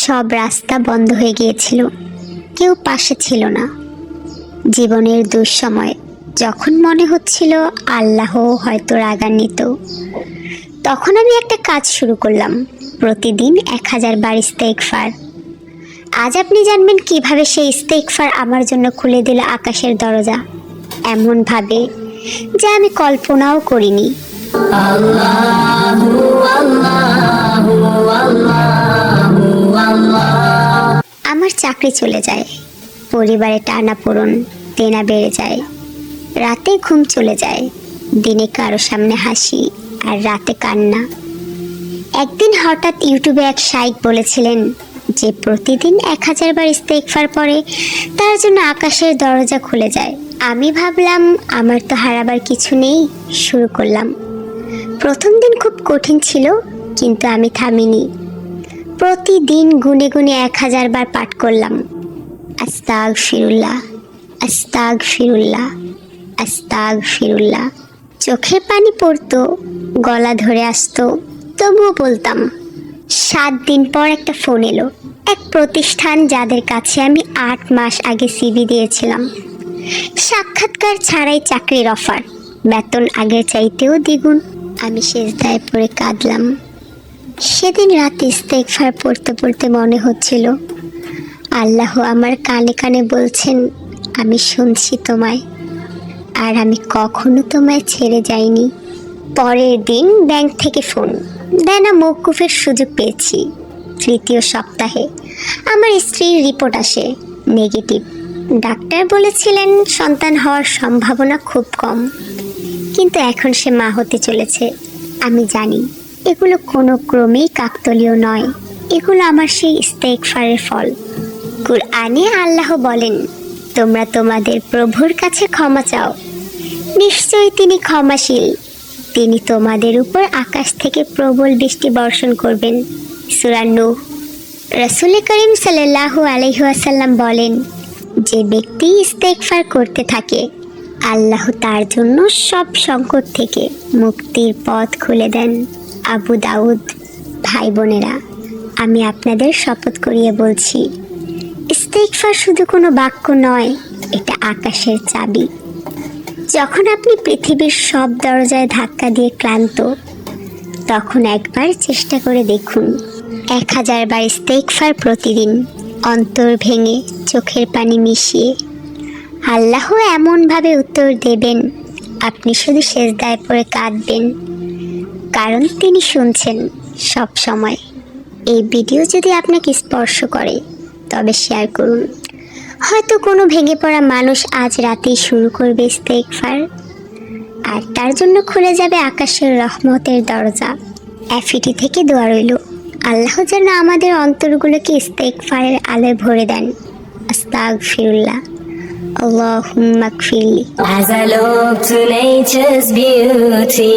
সব রাস্তা বন্ধ হয়ে গিয়েছিল, কেউ পাশে ছিল না। জীবনের দুঃসময় যখন মনে হচ্ছিল আল্লাহ হয়তো রাগান্বিত, তখন আমি একটা কাজ শুরু করলাম, প্রতিদিন 1000 বার ইস্তেগফার। আজ আপনি জানবেন কিভাবে সেই ইস্তেগফার আমার জন্য খুলে দিল আকাশের দরজা, এমন ভাবে যা আমি কল্পনাও করিনি। আমার চাকরি চলে যায়, পরিবারে টানাপোড়েন, দেনা বেড়ে যায়, রাতে ঘুম চলে যায়, দিনে কারো সামনে হাসি আর রাতে কান্না। একদিন হঠাৎ ইউটিউবে এক শাইখ বলেছিলেন যে প্রতিদিন 1000 বার ইস্তেগফার পরে তার জন্য আকাশের দরজা খুলে যায়। আমি ভাবলাম আমার তো হারাবার কিছু নেই, শুরু করলাম। প্রথম দিন খুব কঠিন ছিল, কিন্তু আমি থামিনি। প্রতিদিন গুনে গুনে 1000 বার পাঠ করলাম, আস্তাগফিরুল্লাহ, আস্তাগফিরুল্লাহ, আস্তাগফিরুল্লাহ। চোখে পানি পড়তো, গলা ধরে আসতো, তবুও বলতাম। 7 দিন পর একটা ফোন এলো, এক প্রতিষ্ঠান যাদের কাছে আমি 8 মাস আগে সিভি দিয়েছিলাম। সাক্ষাৎকার ছাড়াই চাকরির অফার, বেতন আগের চাইতেও দ্বিগুণ। আমি সিজদায় পড়ে কাঁদলাম। সেদিন রাতে ইস্তেগফার পড়তে পড়তে মনে হচ্ছিল আল্লাহ আমার কানে কানে বলছেন, আমি শুনছি তোমায়, আর আমি কখনো তোমায় ছেড়ে যাইনি। পরের দিন ব্যাংক থেকে ফোন, দেনা মওকুফের সুযোগ পেয়েছি। 3য় সপ্তাহে আমার স্ত্রীর রিপোর্ট আসে নেগেটিভ। ডাক্তার বলেছিলেন সন্তান হওয়ার সম্ভাবনা খুব কম, কিন্তু এখন সে মা হতে চলেছে। আমি জানি এগুলো কোনো ক্রমেই কাকতালীয় নয়, এগুলো আমার সেই ইস্তেগফারের ফল। কুরআনে আল্লাহ বলেন, তোমরা তোমাদের প্রভুর কাছে ক্ষমা চাও, নিশ্চয়ই তিনি ক্ষমাশীল, তিনি তোমাদের উপর আকাশ থেকে প্রবল বৃষ্টি বর্ষণ করবেন। সূরা নূহ। রাসূল করিম সাল্লাল্লাহু আলাইহি ওয়াসাল্লাম বলেন, যে ব্যক্তি ইস্তেগফার করতে থাকে আল্লাহ তার জন্য সব সংকট থেকে মুক্তির পথ খুলে দেন। আবু দাউদ। ভাই বোনেরা, আমি আপনাদের শপথ করিয়ে বলছি, ইস্তেগফার শুধু কোনো বাক্য নয়, এটা আকাশের চাবি। যখন আপনি পৃথিবীর সব দরজায় ধাক্কা দিয়ে ক্লান্ত, তখন একবার চেষ্টা করে দেখুন 1000 বার ইস্তেগফার প্রতিদিন, অন্তর ভেঙে চোখের পানি মিশিয়ে। আল্লাহ এমনভাবে উত্তর দেবেন, আপনি শুধু সিজদায় পড়ে কাঁদবেন, কারণ তিনি শুনছেন সব সময়। এই ভিডিও যদি আপনাকে স্পর্শ করে তবে শেয়ার করুন। হয়তো কোনো ভেঙে পড়া মানুষ আজ রাতেই শুরু করবে ইস্তেগফার, আর তার জন্য খুলে যাবে আকাশের রহমতের দরজা। এফিটি থেকে দোয়া রইল, আল্লাহ যেন আমাদের অন্তরগুলোকে ইস্তেগফারের আলোয় ভরে দেন। আস্তাগফিরুল্লাহ। Allahumma gfirli. As I look to nature's beauty,